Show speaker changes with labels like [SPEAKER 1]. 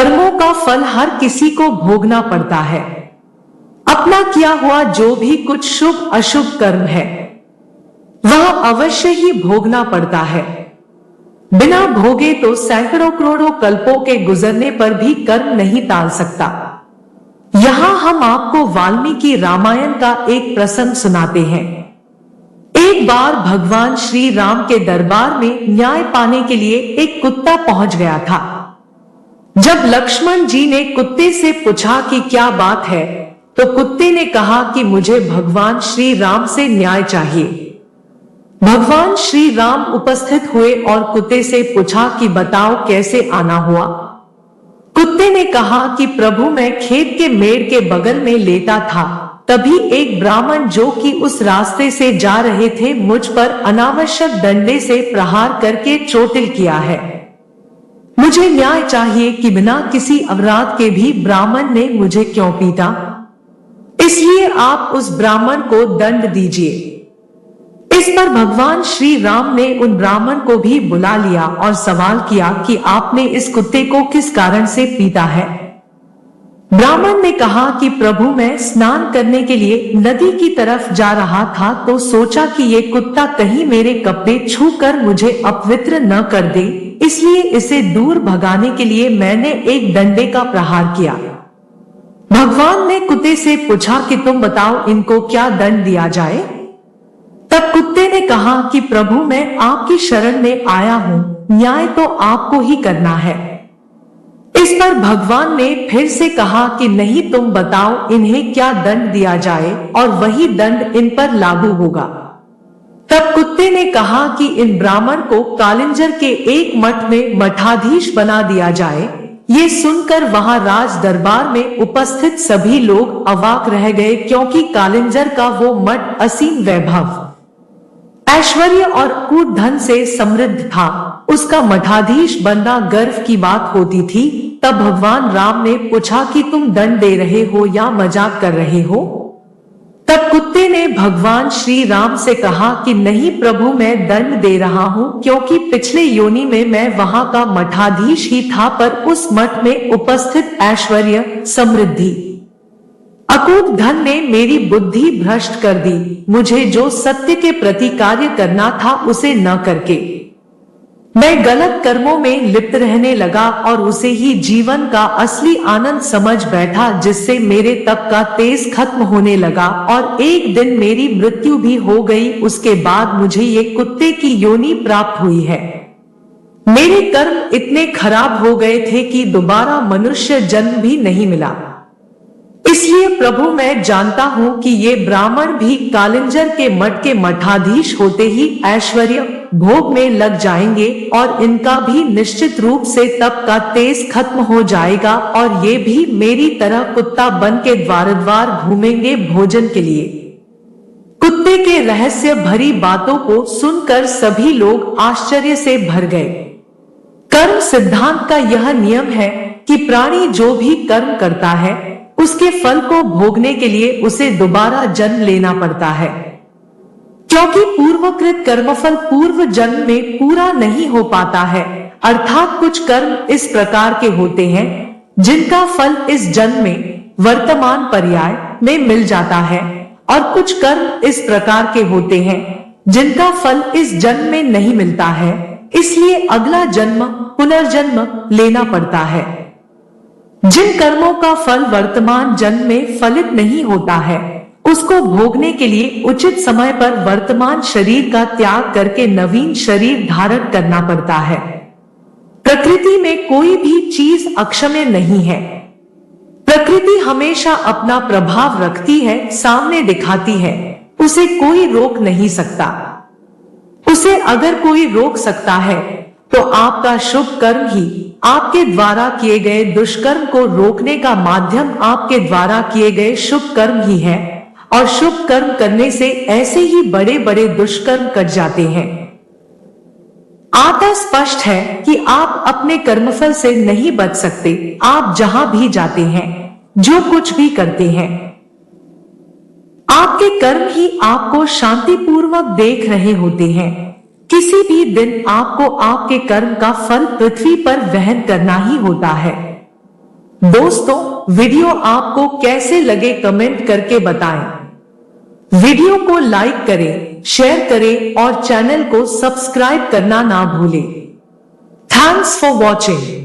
[SPEAKER 1] कर्मों का फल हर किसी को भोगना पड़ता है। अपना किया हुआ जो भी कुछ शुभ अशुभ कर्म है वह अवश्य ही भोगना पड़ता है। बिना भोगे तो सैकड़ों करोड़ों कल्पों के गुजरने पर भी कर्म नहीं टाल सकता। यहाँ हम आपको वाल्मीकि रामायण का एक प्रसंग सुनाते हैं। एक बार भगवान श्री राम के दरबार में न्याय पाने के लिए एक कुत्ता पहुंच गया था। जब लक्ष्मण जी ने कुत्ते से पूछा कि क्या बात है, तो कुत्ते ने कहा कि मुझे भगवान श्री राम से न्याय चाहिए। भगवान श्री राम उपस्थित हुए और कुत्ते से पूछा कि बताओ कैसे आना हुआ। कुत्ते ने कहा कि प्रभु मैं खेत के मेड़ के बगल में लेटा था, तभी एक ब्राह्मण जो कि उस रास्ते से जा रहे थे मुझ पर अनावश्यक डंडे से प्रहार करके चोटिल किया है। मुझे न्याय चाहिए कि बिना किसी अपराध के भी ब्राह्मण ने मुझे क्यों पीटा, इसलिए आप उस ब्राह्मण को दंड दीजिए। इस पर भगवान श्री राम ने उन ब्राह्मण को भी बुला लिया और सवाल किया कि आपने इस कुत्ते को किस कारण से पीटा है। ब्राह्मण ने कहा कि प्रभु मैं स्नान करने के लिए नदी की तरफ जा रहा था तो सोचा कि ये कुत्ता कहीं मेरे कपड़े छूकर मुझे अपवित्र न कर दे, इसलिए इसे दूर भगाने के लिए मैंने एक डंडे का प्रहार किया। भगवान ने कुत्ते से पूछा कि तुम बताओ इनको क्या दंड दिया जाए। तब कुत्ते ने कहा कि प्रभु मैं आपकी शरण में आया हूँ, न्याय तो आपको ही करना है। इस पर भगवान ने फिर से कहा कि नहीं तुम बताओ इन्हें क्या दंड दिया जाए और वही दंड इन पर लागू होगा। तब कुत्ते ने कहा कि इन ब्राह्मण को कालिंजर के एक मठ में मठाधीश बना दिया जाए। ये सुनकर वहां राज दरबार में उपस्थित सभी लोग अवाक रह गए, क्योंकि कालिंजर का वो मठ असीम वैभव, ऐश्वर्य और कूट धन से समृद्ध था। उसका मठाधीश बनना गर्व की बात होती थी। तब भगवान राम ने पूछा कि तुम दंड दे रहे हो या मजाक कर रहे हो। तब कुत्ते ने भगवान श्री राम से कहा कि नहीं प्रभु मैं दंड दे रहा हूँ, क्योंकि पिछले योनि में मैं वहां का मठाधीश ही था, पर उस मठ में उपस्थित ऐश्वर्य, समृद्धि, अकूट धन ने मेरी बुद्धि भ्रष्ट कर दी। मुझे जो सत्य के प्रति कार्य करना था उसे न करके मैं गलत कर्मों में लिप्त रहने लगा और उसे ही जीवन का असली आनंद समझ बैठा, जिससे मेरे तप का तेज खत्म होने लगा और एक दिन मेरी मृत्यु भी हो गई। उसके बाद मुझे ये कुत्ते की योनि प्राप्त हुई है। मेरे कर्म इतने खराब हो गए थे कि दोबारा मनुष्य जन्म भी नहीं मिला। इसलिए प्रभु मैं जानता हूँ कि ये ब्राह्मण भी कालिंजर के मठ के मठाधीश होते ही ऐश्वर्य भोग में लग जाएंगे और इनका भी निश्चित रूप से तप का तेज खत्म हो जाएगा और ये भी मेरी तरह कुत्ता बन के द्वार द्वार घूमेंगे भोजन के लिए। कुत्ते के रहस्य भरी बातों को सुनकर सभी लोग आश्चर्य से भर गए। कर्म सिद्धांत का यह नियम है कि प्राणी जो भी कर्म करता है उसके फल को भोगने के लिए उसे दोबारा जन्म लेना पड़ता है, क्योंकि पूर्वकृत कर्मफल पूर्व जन्म में पूरा नहीं हो पाता है। अर्थात कुछ कर्म इस प्रकार के होते हैं जिनका फल इस जन्म में वर्तमान पर्याय में मिल जाता है, और कुछ कर्म इस प्रकार के होते हैं जिनका फल इस जन्म में नहीं मिलता है, इसलिए अगला जन्म पुनर्जन्म लेना पड़ता है। जिन कर्मों का फल वर्तमान जन्म में फलित नहीं होता है उसको भोगने के लिए उचित समय पर वर्तमान शरीर का त्याग करके नवीन शरीर धारण करना पड़ता है। प्रकृति में कोई भी चीज अक्षम्य नहीं है। प्रकृति हमेशा अपना प्रभाव रखती है, सामने दिखाती है, उसे कोई रोक नहीं सकता। उसे अगर कोई रोक सकता है तो आपका शुभ कर्म ही आपके द्वारा किए गए दुष्कर्म को रोकने का माध्यम आपके द्वारा किए गए शुभ कर्म ही है, और शुभ कर्म करने से ऐसे ही बड़े बड़े दुष्कर्म कट जाते हैं। आता स्पष्ट है कि आप अपने कर्मफल से नहीं बच सकते। आप जहां भी जाते हैं, जो कुछ भी करते हैं, आपके कर्म ही आपको शांतिपूर्वक देख रहे होते हैं। किसी भी दिन आपको आपके कर्म का फल पृथ्वी पर वहन करना ही होता है। दोस्तों, वीडियो आपको कैसे लगे कमेंट करके बताएं। वीडियो को लाइक करें, शेयर करें और चैनल को सब्सक्राइब करना ना भूलें। Thanks for watching.